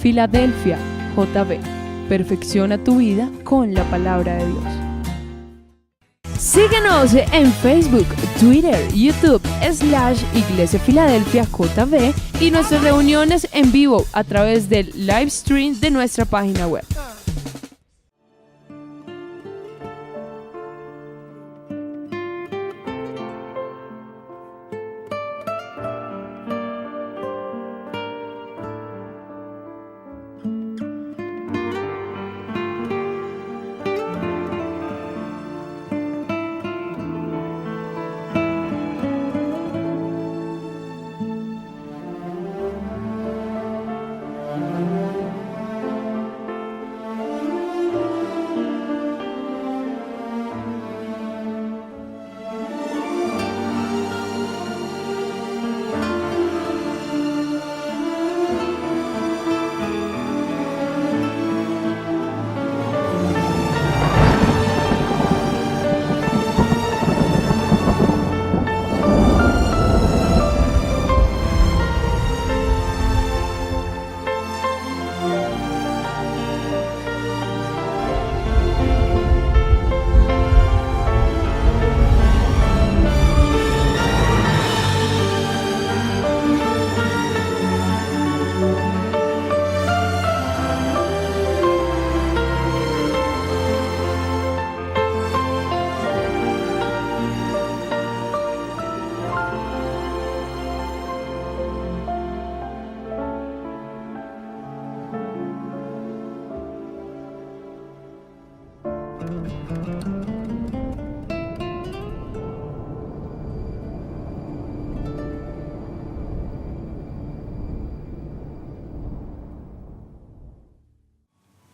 Filadelfia, JB. Perfecciona tu vida con la palabra de Dios. Síguenos en Facebook, Twitter, YouTube, /Iglesia Filadelfia JB y nuestras reuniones en vivo a través del live stream de nuestra página web.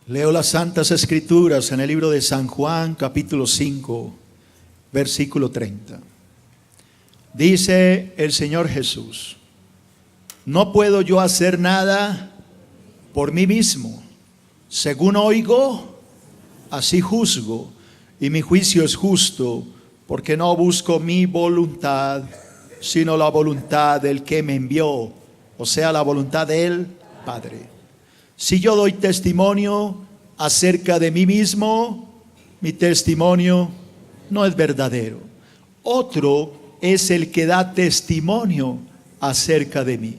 Leo las Santas Escrituras en el libro de San Juan, capítulo 5, versículo 30. Dice el Señor Jesús: no puedo yo hacer nada por mí mismo. Según oigo, así juzgo, y mi juicio es justo, porque no busco mi voluntad, sino la voluntad del que me envió, o sea, la voluntad del Padre. Si yo doy testimonio acerca de mí mismo, mi testimonio no es verdadero. Otro es el que da testimonio acerca de mí.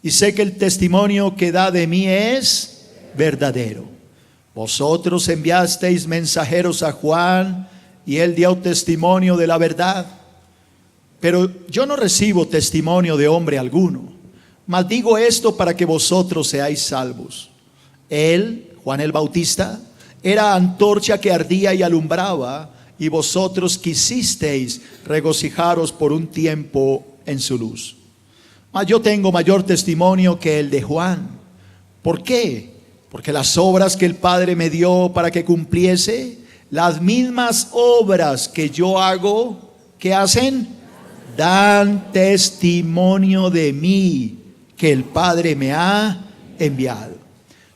Y sé que el testimonio que da de mí es verdadero. Vosotros enviasteis mensajeros a Juan y él dio testimonio de la verdad. Pero yo no recibo testimonio de hombre alguno. Mas digo esto para que vosotros seáis salvos. Él, Juan el Bautista, era antorcha que ardía y alumbraba, y vosotros quisisteis regocijaros por un tiempo en su luz. Mas yo tengo mayor testimonio que el de Juan. ¿Por qué? Porque las obras que el Padre me dio para que cumpliese, las mismas obras que yo hago, ¿qué hacen? Dan testimonio de mí, que el Padre me ha enviado.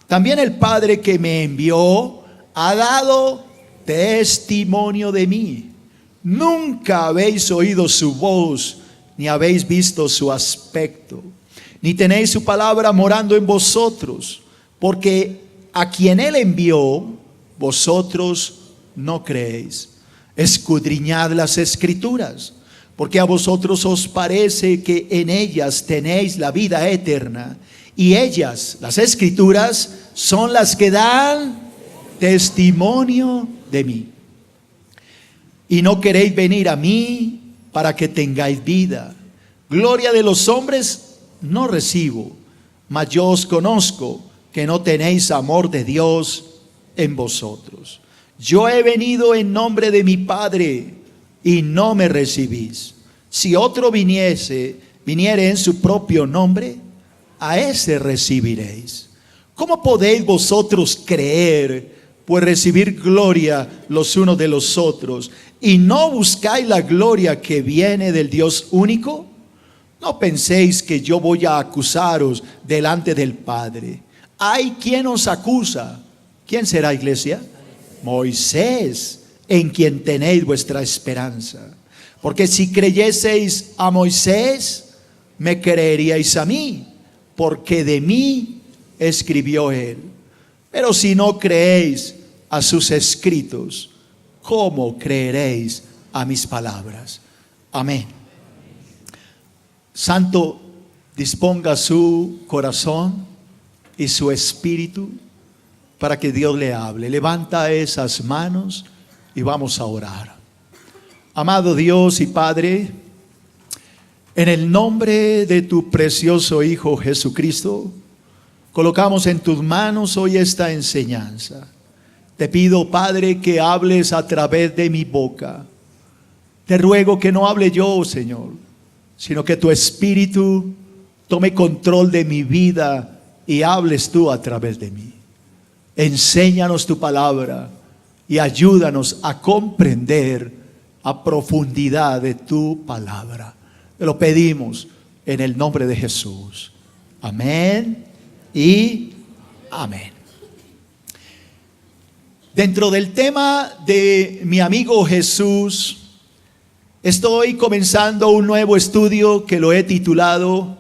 También el Padre que me envió ha dado testimonio de mí. Nunca habéis oído su voz, ni habéis visto su aspecto, ni tenéis su palabra morando en vosotros, porque a quien él envió, vosotros no creéis. Escudriñad las Escrituras, porque a vosotros os parece que en ellas tenéis la vida eterna, y ellas, las Escrituras, son las que dan testimonio de mí. Y no queréis venir a mí para que tengáis vida. Gloria de los hombres no recibo, mas yo os conozco que no tenéis amor de Dios en vosotros. Yo he venido en nombre de mi Padre y no me recibís. Si otro viniere en su propio nombre, a ese recibiréis. ¿Cómo podéis vosotros creer, pues recibir gloria los unos de los otros, y no buscáis la gloria que viene del Dios único? No penséis que yo voy a acusaros delante del Padre. Hay quien os acusa. ¿Quién será, iglesia? Moisés, en quien tenéis vuestra esperanza. Porque si creyeseis a Moisés, me creeríais a mí, porque de mí escribió él. Pero si no creéis a sus escritos, ¿cómo creeréis a mis palabras? Amén. Santo, disponga su corazón y su espíritu para que Dios le hable. Levanta esas manos y vamos a orar. Amado Dios y Padre, en el nombre de tu precioso Hijo Jesucristo, colocamos en tus manos hoy esta enseñanza. Te pido, Padre, que hables a través de mi boca. Te ruego que no hable yo, Señor, sino que tu Espíritu tome control de mi vida y hables tú a través de mí. Enséñanos tu palabra y ayúdanos a comprender a profundidad de tu palabra. Te lo pedimos en el nombre de Jesús. Amén y amén. Dentro del tema de mi amigo Jesús, estoy comenzando un nuevo estudio que lo he titulado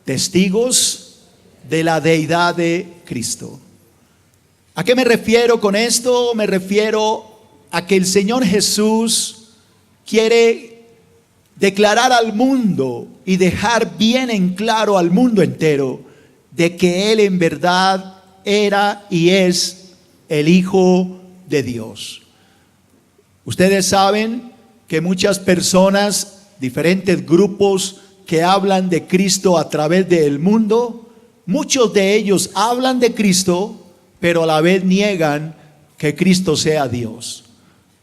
Testigos de la Deidad de Cristo. ¿A qué me refiero con esto? Me refiero a que el Señor Jesús quiere declarar al mundo y dejar bien en claro al mundo entero de que Él en verdad era y es el Hijo de Dios. Ustedes saben que muchas personas, diferentes grupos que hablan de Cristo a través del mundo, muchos de ellos hablan de Cristo, pero a la vez niegan que Cristo sea Dios.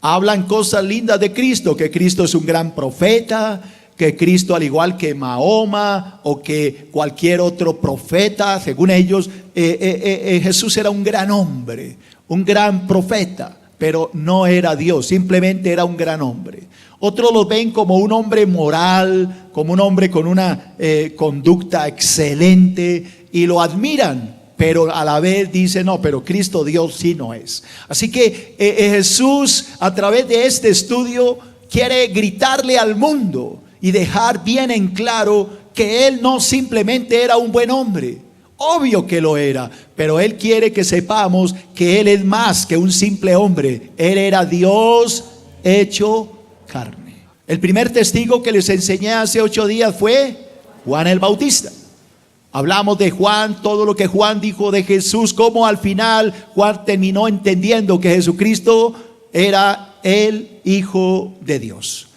Hablan cosas lindas de Cristo, que Cristo es un gran profeta, que Cristo, al igual que Mahoma o que cualquier otro profeta, según ellos, Jesús era un gran hombre, un gran profeta, pero no era Dios, simplemente era un gran hombre. Otros lo ven como un hombre moral, como un hombre con una conducta excelente y lo admiran, pero a la vez dice no, pero Cristo Dios sí no es. Así que Jesús, a través de este estudio, quiere gritarle al mundo y dejar bien en claro que Él no simplemente era un buen hombre. Obvio que lo era, pero Él quiere que sepamos que Él es más que un simple hombre. Él era Dios hecho carne. El primer testigo que les enseñé hace 8 días fue Juan el Bautista. Hablamos de Juan, todo lo que Juan dijo de Jesús, cómo al final Juan terminó entendiendo que Jesucristo era el Hijo de Dios.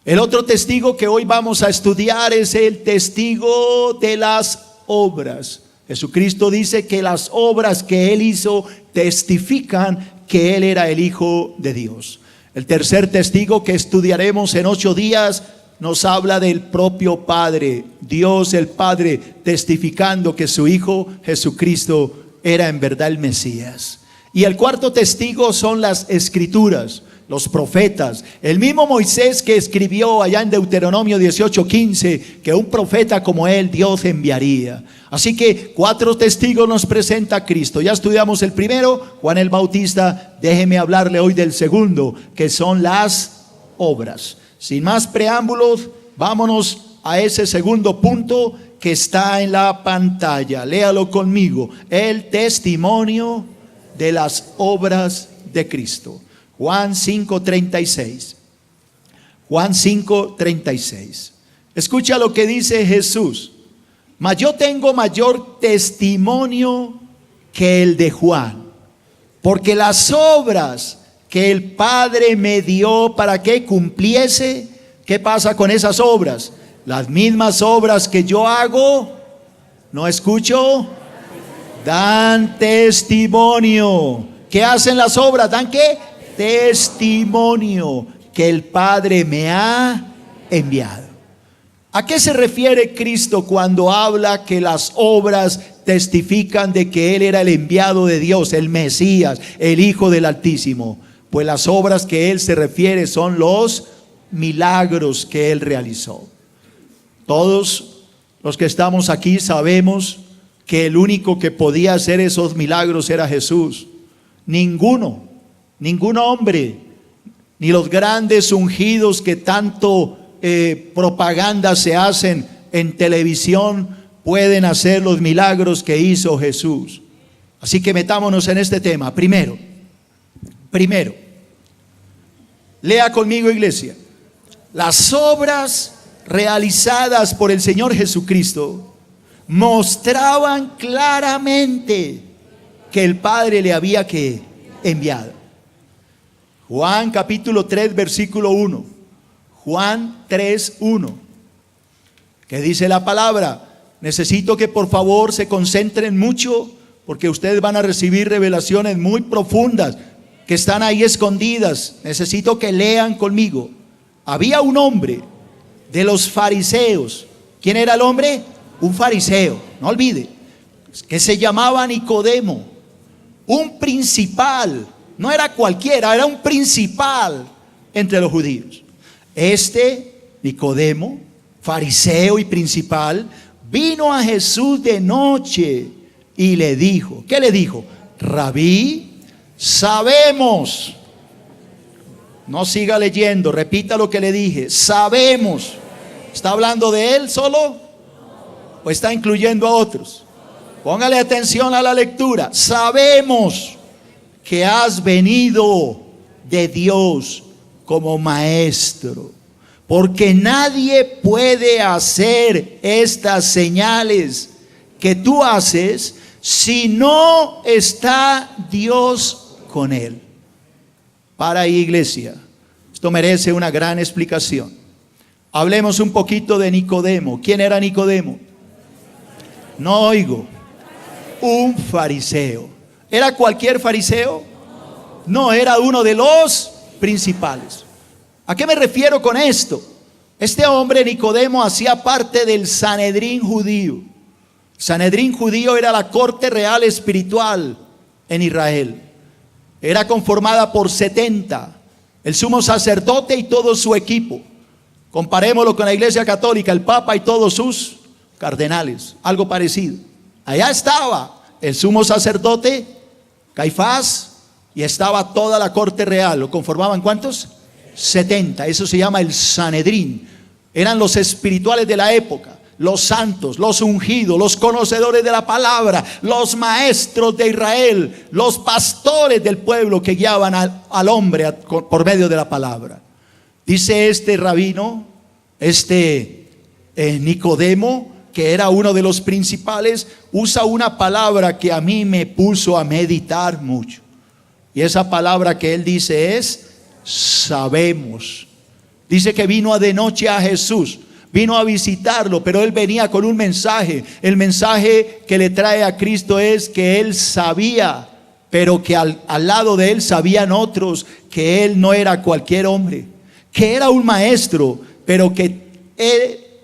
El otro testigo que hoy vamos a estudiar es el testigo de las obras. Jesucristo dice que las obras que Él hizo testifican que Él era el Hijo de Dios. El tercer testigo que estudiaremos en 8 días nos habla del propio Padre, Dios el Padre, testificando que su Hijo Jesucristo era en verdad el Mesías. Y el cuarto testigo son las Escrituras, los profetas. El mismo Moisés que escribió allá en Deuteronomio 18:15 que un profeta como él Dios enviaría. Así que 4 testigos nos presenta Cristo. Ya estudiamos el primero, Juan el Bautista. Déjeme hablarle hoy del segundo, que son las obras. Sin más preámbulos, vámonos a ese segundo punto que está en la pantalla. Léalo conmigo. El testimonio de las obras de Cristo. Juan 5:36. Juan 5:36. Escucha lo que dice Jesús. Mas yo tengo mayor testimonio que el de Juan, porque las obras que el Padre me dio para que cumpliese, ¿qué pasa con esas obras? Las mismas obras que yo hago, ¿no escucho? Dan testimonio. ¿Qué hacen las obras? ¿Dan qué? Testimonio que el Padre me ha enviado. ¿A qué se refiere Cristo cuando habla que las obras testifican de que Él era el enviado de Dios, el Mesías, el Hijo del Altísimo? Pues las obras que Él se refiere son los milagros que Él realizó. Todos los que estamos aquí sabemos que el único que podía hacer esos milagros era Jesús. Ningún hombre, ni los grandes ungidos que tanto propaganda se hacen en televisión, pueden hacer los milagros que hizo Jesús. Así que metámonos en este tema. Primero, lea conmigo, iglesia. Las obras realizadas por el Señor Jesucristo mostraban claramente que el Padre le había enviado. Juan capítulo 3 versículo 1. Juan 3, 1. ¿Qué dice la palabra? Necesito que por favor se concentren mucho, porque ustedes van a recibir revelaciones muy profundas que están ahí escondidas. Necesito que lean conmigo. Había un hombre de los fariseos. ¿Quién era el hombre? Un fariseo, no olvide, que se llamaba Nicodemo, un principal. No era cualquiera, era un principal entre los judíos. Este Nicodemo, fariseo y principal, vino a Jesús de noche y le dijo, ¿qué le dijo? Rabí, sabemos. No siga leyendo, repita lo que le dije. Sabemos. ¿Está hablando de él solo? ¿O está incluyendo a otros? Póngale atención a la lectura. Sabemos que has venido de Dios como maestro, porque nadie puede hacer estas señales que tú haces si no está Dios con él. Para ahí, iglesia, esto merece una gran explicación. Hablemos un poquito de Nicodemo. ¿Quién era Nicodemo? No oigo. Un fariseo. ¿Era cualquier fariseo? No, era uno de los principales. ¿A qué me refiero con esto? Este hombre Nicodemo hacía parte del Sanedrín judío. Sanedrín judío era la corte real espiritual en Israel. Era conformada por 70, el sumo sacerdote y todo su equipo. Comparémoslo con la Iglesia Católica, el Papa y todos sus cardenales, algo parecido. Allá estaba el sumo sacerdote, Caifás, y estaba toda la corte real. ¿Lo conformaban cuántos? 70, eso se llama el Sanedrín. Eran los espirituales de la época, los santos, los ungidos, los conocedores de la palabra, los maestros de Israel, los pastores del pueblo que guiaban al hombre por medio de la palabra. Dice este rabino, Nicodemo, que era uno de los principales, usa una palabra que a mí me puso a meditar mucho. Y esa palabra que él dice es sabemos. Dice que vino de noche a Jesús, vino a visitarlo, pero él venía con un mensaje. El mensaje que le trae a Cristo es que él sabía, pero que al lado de él sabían otros que él no era cualquier hombre, que era un maestro, pero que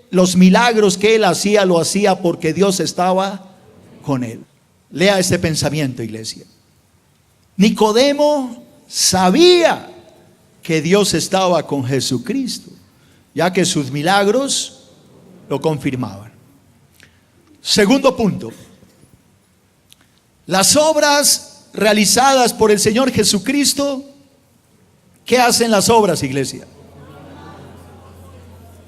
los milagros que él hacía, lo hacía porque Dios estaba con él. Lea este pensamiento, iglesia. Nicodemo sabía que Dios estaba con Jesucristo, ya que sus milagros lo confirmaban. Segundo punto, las obras realizadas por el Señor Jesucristo. ¿Qué hacen las obras, iglesia?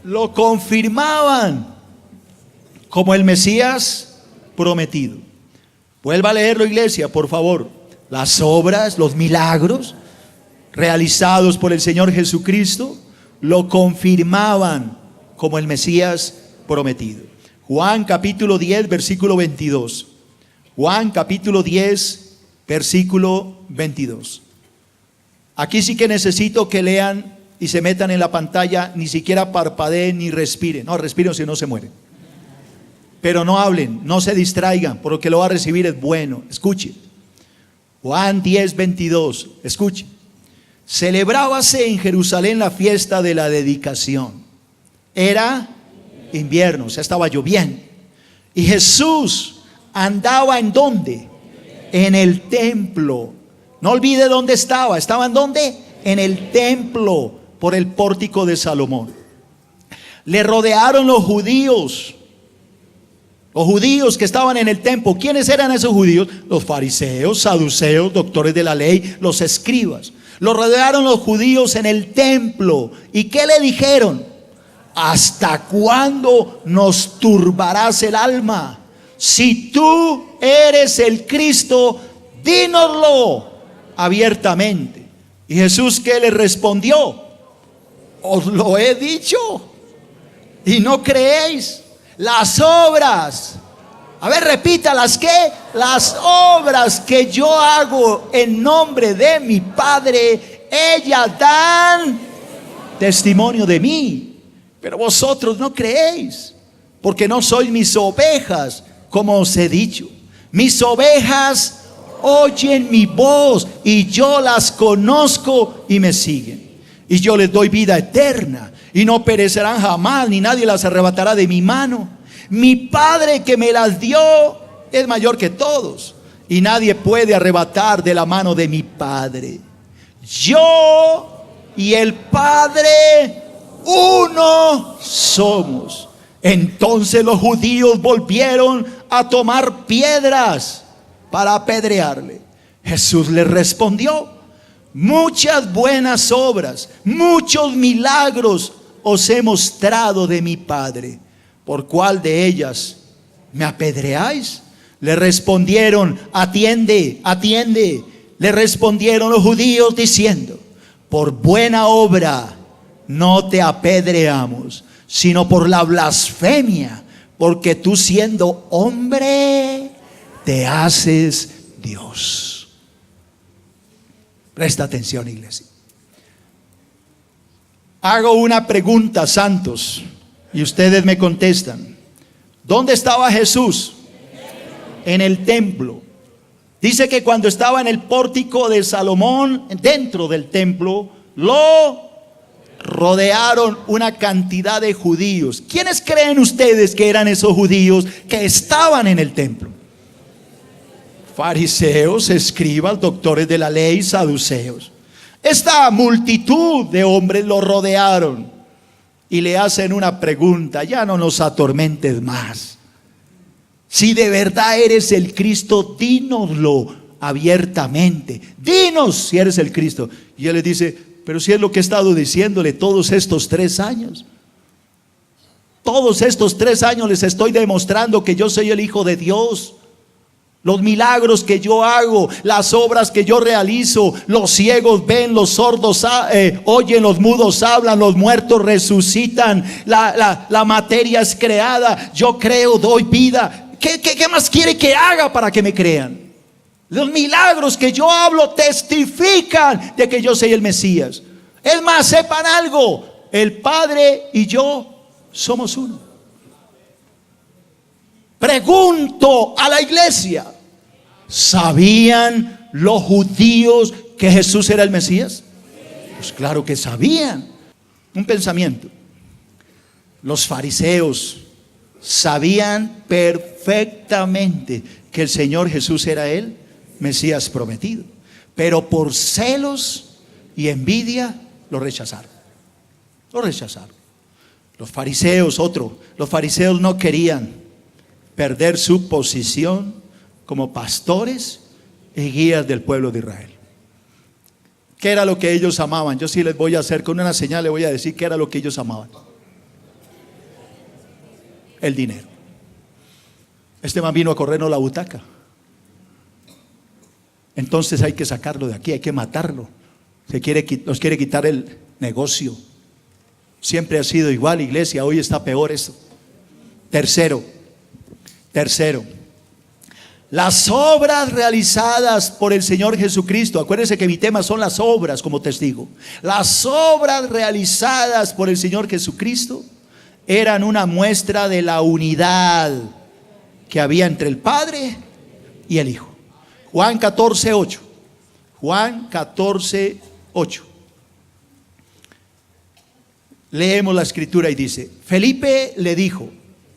Lo confirmaban como el Mesías prometido. Vuelva a leerlo, iglesia, por favor. Las obras, los milagros realizados por el Señor Jesucristo lo confirmaban como el Mesías prometido. Juan capítulo 10 versículo 22. Juan capítulo 10 versículo 22. Aquí sí que necesito que lean y se metan en la pantalla, ni siquiera parpadeen ni respiren. No, respiren si no se mueren. Pero no hablen, no se distraigan, porque lo va a recibir es bueno. Escuchen. Juan 10, 22. Escuchen. Celebrábase en Jerusalén la fiesta de la dedicación. Era invierno, o sea, estaba lloviendo. Y Jesús andaba ¿en dónde? En el templo. No olvide dónde estaba. ¿Estaba en dónde? En el templo, por el pórtico de Salomón. Le rodearon los judíos que estaban en el templo. ¿Quiénes eran esos judíos? Los fariseos, saduceos, doctores de la ley, los escribas. Lo rodearon los judíos en el templo. ¿Y qué le dijeron? ¿Hasta cuándo nos turbarás el alma? Si tú eres el Cristo, dínoslo abiertamente. Y Jesús, ¿qué le respondió? Os lo he dicho y no creéis. Las obras, a ver, repítalas, ¿qué? Las obras que yo hago en nombre de mi Padre, ellas dan testimonio de mí. Pero vosotros no creéis, porque no sois mis ovejas, como os he dicho. Mis ovejas oyen mi voz y yo las conozco y me siguen. Y yo les doy vida eterna y no perecerán jamás, ni nadie las arrebatará de mi mano. Mi Padre que me las dio es mayor que todos y nadie puede arrebatar de la mano de mi Padre. Yo y el Padre uno somos. Entonces los judíos volvieron a tomar piedras para apedrearle. Jesús les respondió: muchas buenas obras, muchos milagros os he mostrado de mi Padre. ¿Por cuál de ellas me apedreáis? Le respondieron: atiende, atiende. Le respondieron los judíos diciendo: por buena obra no te apedreamos, sino por la blasfemia, porque tú siendo hombre te haces Dios. Presta atención, iglesia. Hago una pregunta, santos, y ustedes me contestan. ¿Dónde estaba Jesús? En el templo. Dice que cuando estaba en el pórtico de Salomón, dentro del templo, lo rodearon una cantidad de judíos. ¿Quiénes creen ustedes que eran esos judíos que estaban en el templo? Fariseos, escribas, doctores de la ley, saduceos. Esta multitud de hombres lo rodearon y le hacen una pregunta: ya no nos atormentes más. Si de verdad eres el Cristo, dínoslo abiertamente. Dinos si eres el Cristo. Y él les dice: pero si es lo que he estado diciéndole todos estos 3 años. Todos estos 3 años les estoy demostrando que yo soy el Hijo de Dios. Los milagros que yo hago, las obras que yo realizo, los ciegos ven, los sordos oyen, los mudos hablan, los muertos resucitan, la materia es creada, yo creo, doy vida. ¿Qué más quiere que haga para que me crean? Los milagros que yo hablo testifican de que yo soy el Mesías. Es más, sepan algo: el Padre y yo somos uno. Pregunto a la iglesia: ¿sabían los judíos que Jesús era el Mesías? Pues claro que sabían. Un pensamiento: los fariseos sabían perfectamente que el Señor Jesús era el Mesías prometido, pero por celos y envidia lo rechazaron. Lo rechazaron. Los fariseos, los fariseos no querían perder su posición como pastores y guías del pueblo de Israel. ¿Qué era lo que ellos amaban? Yo sí les voy a hacer con una señal, les voy a decir qué era lo que ellos amaban. El dinero. Este man vino a corrernos la butaca. Entonces hay que sacarlo de aquí, hay que matarlo. Nos quiere quitar el negocio. Siempre ha sido igual, iglesia, hoy está peor esto. Tercero, las obras realizadas por el Señor Jesucristo. Acuérdense que mi tema son las obras como testigo. Las obras realizadas por el Señor Jesucristo eran una muestra de la unidad que había entre el Padre y el Hijo. Juan 14:8. Juan 14:8. Leemos la escritura y dice: Felipe le dijo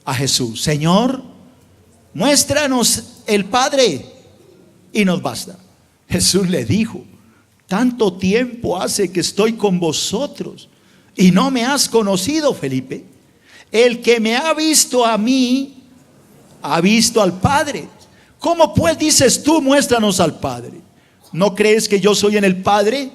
a Jesús: Señor, muéstranos el Padre y nos basta. Jesús le dijo: tanto tiempo hace que estoy con vosotros y no me has conocido, Felipe. El que me ha visto a mí, ha visto al Padre. ¿Cómo pues dices tú, muéstranos al Padre? ¿No crees que yo soy en el Padre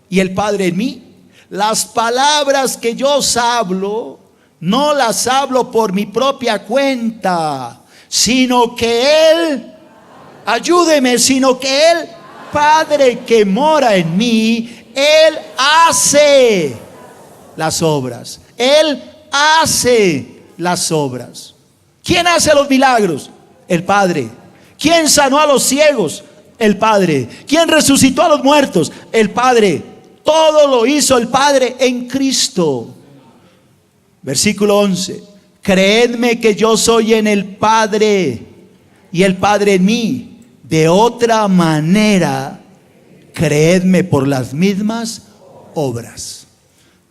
y el Padre en mí? Las palabras que yo os hablo, no las hablo por mi propia cuenta, sino que Él, ayúdeme, sino que el Padre que mora en mí, Él hace las obras. Él hace las obras. ¿Quién hace los milagros? El Padre. ¿Quién sanó a los ciegos? El Padre. ¿Quién resucitó a los muertos? El Padre. Todo lo hizo el Padre en Cristo. Versículo 11. Creedme que yo soy en el Padre y el Padre en mí. De otra manera, creedme por las mismas obras.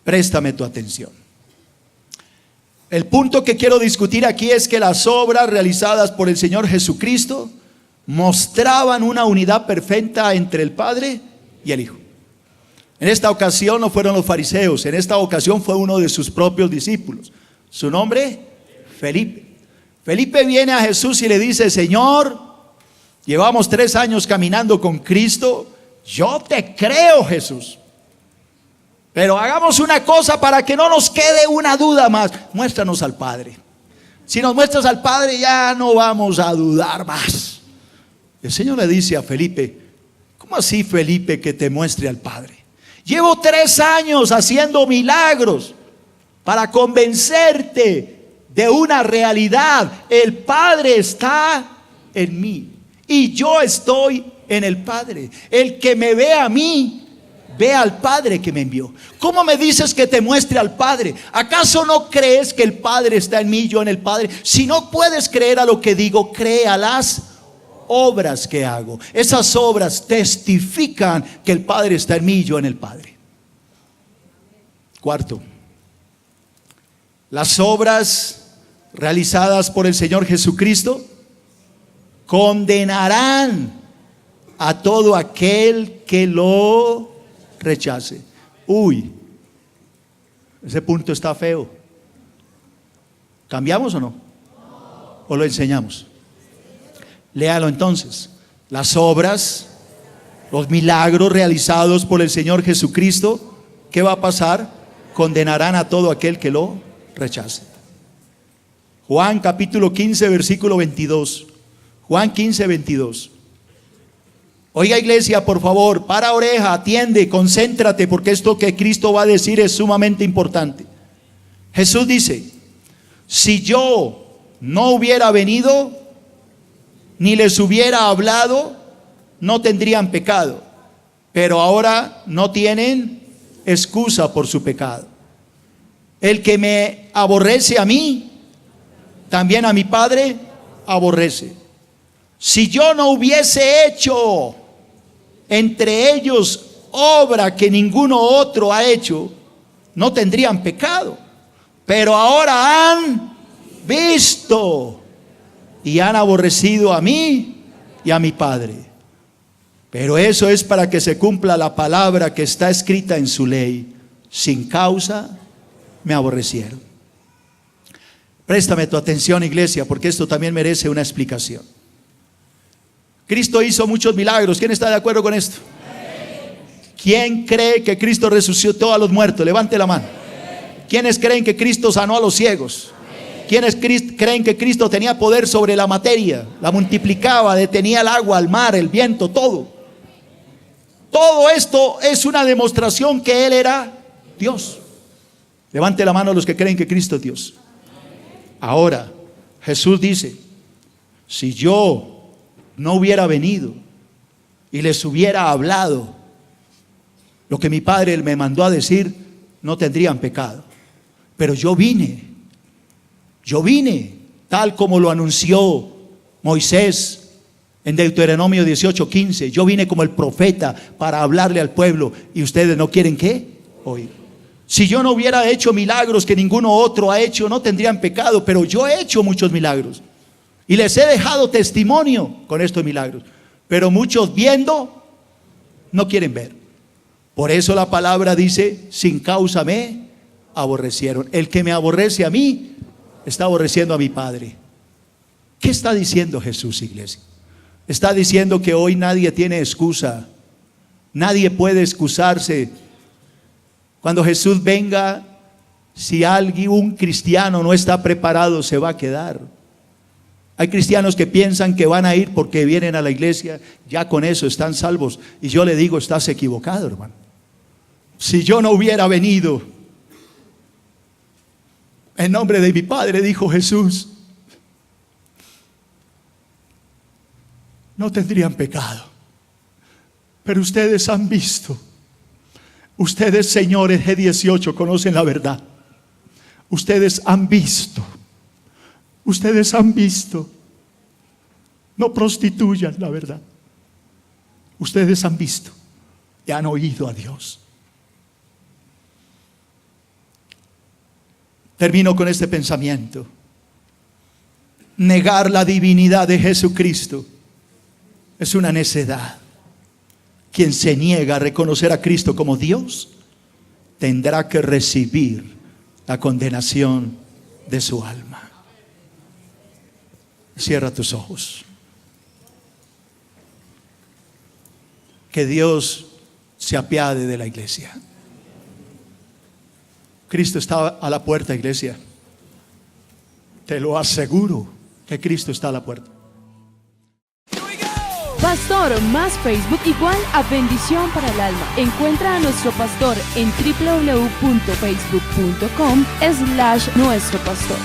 Préstame tu atención. El punto que quiero discutir aquí es que las obras realizadas por el Señor Jesucristo mostraban una unidad perfecta entre el Padre y el Hijo. En esta ocasión no fueron los fariseos, en esta ocasión fue uno de sus propios discípulos. Su nombre, Felipe. Felipe viene a Jesús y le dice: Señor, llevamos 3 años caminando con Cristo. Yo te creo, Jesús, pero hagamos una cosa para que no nos quede una duda más. Muéstranos al Padre. Si nos muestras al Padre, ya no vamos a dudar más. El Señor le dice a Felipe: ¿cómo así, Felipe, que te muestre al Padre? Llevo 3 años haciendo milagros para convencerte de una realidad. El Padre está en mí y yo estoy en el Padre. El que me ve a mí, ve al Padre que me envió. ¿Cómo me dices que te muestre al Padre? ¿Acaso no crees que el Padre está en mí y yo en el Padre? Si no puedes creer a lo que digo, cree a las obras que hago. Esas obras testifican que el Padre está en mí y yo en el Padre. Cuarto, las obras realizadas por el Señor Jesucristo condenarán a todo aquel que lo rechace. Uy, ese punto está feo. ¿Cambiamos o no? ¿O lo enseñamos? Léalo entonces. Las obras, los milagros realizados por el Señor Jesucristo, ¿qué va a pasar? Condenarán a todo aquel que lo rechace. Juan capítulo 15 versículo 22. Juan 15, 22. Oiga, iglesia, por favor, para oreja, atiende, concéntrate, porque esto que Cristo va a decir es sumamente importante. Jesús dice: si yo no hubiera venido ni les hubiera hablado, no tendrían pecado, pero ahora no tienen excusa por su pecado. El que me aborrece a mí, también a mi Padre aborrece. Si yo no hubiese hecho entre ellos obra que ninguno otro ha hecho, no tendrían pecado. Pero ahora han visto y han aborrecido a mí y a mi Padre. Pero eso es para que se cumpla la palabra que está escrita en su ley: sin causa me aborrecieron. Préstame tu atención, iglesia, porque esto también merece una explicación. Cristo hizo muchos milagros. ¿Quién está de acuerdo con esto? ¿Quién cree que Cristo resucitó a los muertos? Levante la mano. ¿Quiénes creen que Cristo sanó a los ciegos? ¿Quiénes creen que Cristo tenía poder sobre la materia? La multiplicaba, detenía el agua, el mar, el viento, todo. Todo esto es una demostración que Él era Dios. Levante la mano los que creen que Cristo es Dios. Ahora, Jesús dice: si yo no hubiera venido y les hubiera hablado lo que mi Padre me mandó a decir, no tendrían pecado. Pero yo vine tal como lo anunció Moisés en Deuteronomio 18:15. Yo vine como el profeta para hablarle al pueblo, y ustedes no quieren ¿qué? Oír. Si yo no hubiera hecho milagros que ninguno otro ha hecho, no tendrían pecado, pero yo he hecho muchos milagros y les he dejado testimonio con estos milagros, pero muchos viendo no quieren ver. Por eso la palabra dice: sin causa me aborrecieron. El que me aborrece a mí está aborreciendo a mi Padre. ¿Qué está diciendo Jesús, iglesia? Está diciendo que hoy nadie tiene excusa. Nadie puede excusarse. Cuando Jesús venga Si un cristiano no está preparado, se va a quedar. Hay cristianos que piensan que van a ir porque vienen a la iglesia, ya con eso están salvos. Y yo le digo, estás equivocado, hermano. Si yo no hubiera venido, en nombre de mi Padre, dijo Jesús, no tendrían pecado. Pero ustedes han visto. Ustedes, señores G18, conocen la verdad. Ustedes han visto. Ustedes han visto. No prostituyan la verdad. Ustedes han visto y han oído a Dios. Termino con este pensamiento. Negar la divinidad de Jesucristo es una necedad. Quien se niega a reconocer a Cristo como Dios tendrá que recibir la condenación de su alma. Cierra tus ojos. Que Dios se apiade de la iglesia. Cristo está a la puerta, iglesia. Te lo aseguro que Cristo está a la puerta. Pastor más Facebook igual a bendición para el alma. Encuentra a nuestro pastor en www.facebook.com/nuestropastor.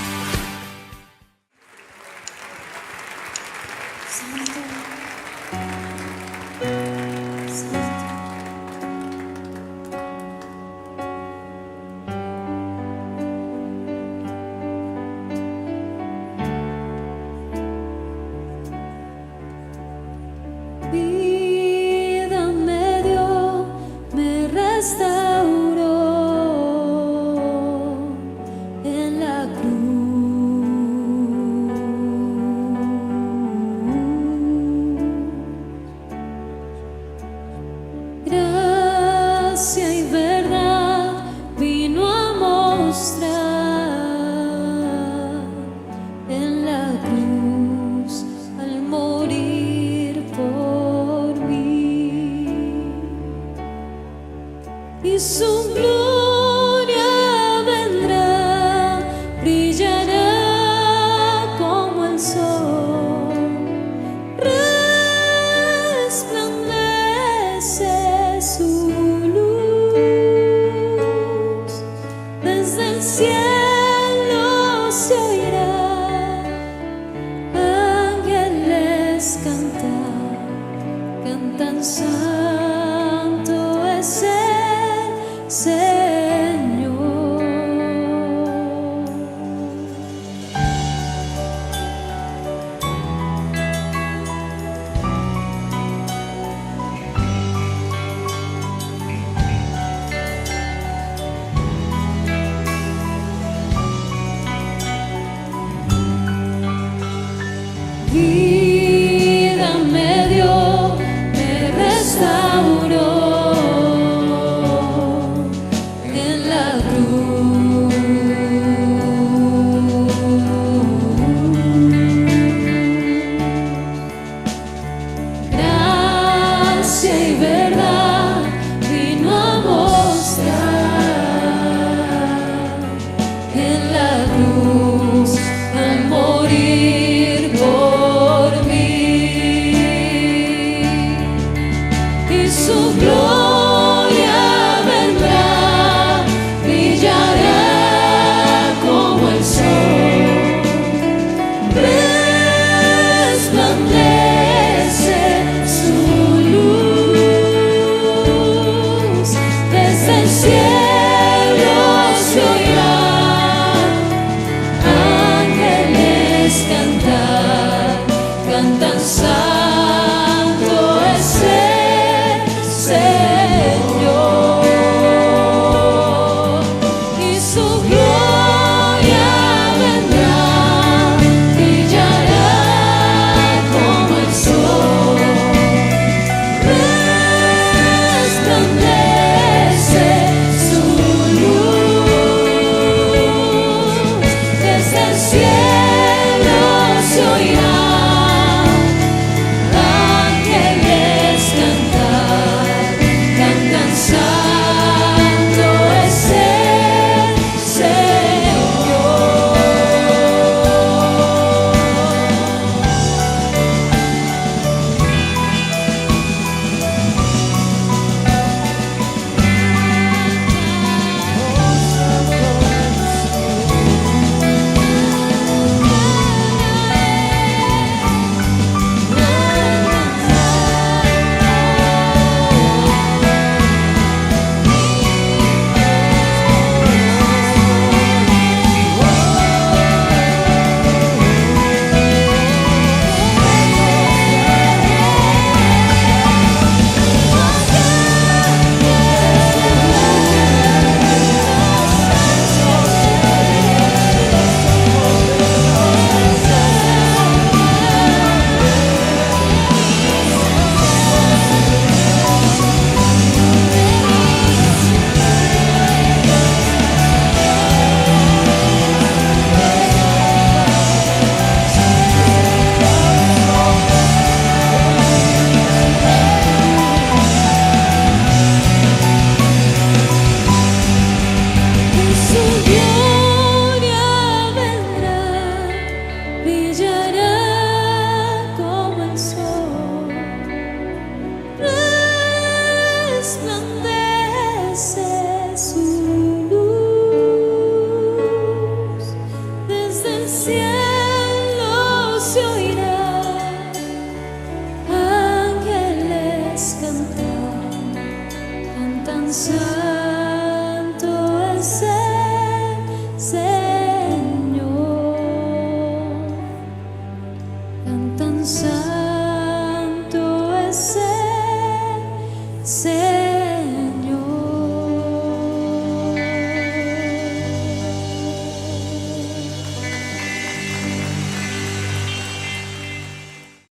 Santo es el Señor. cielo.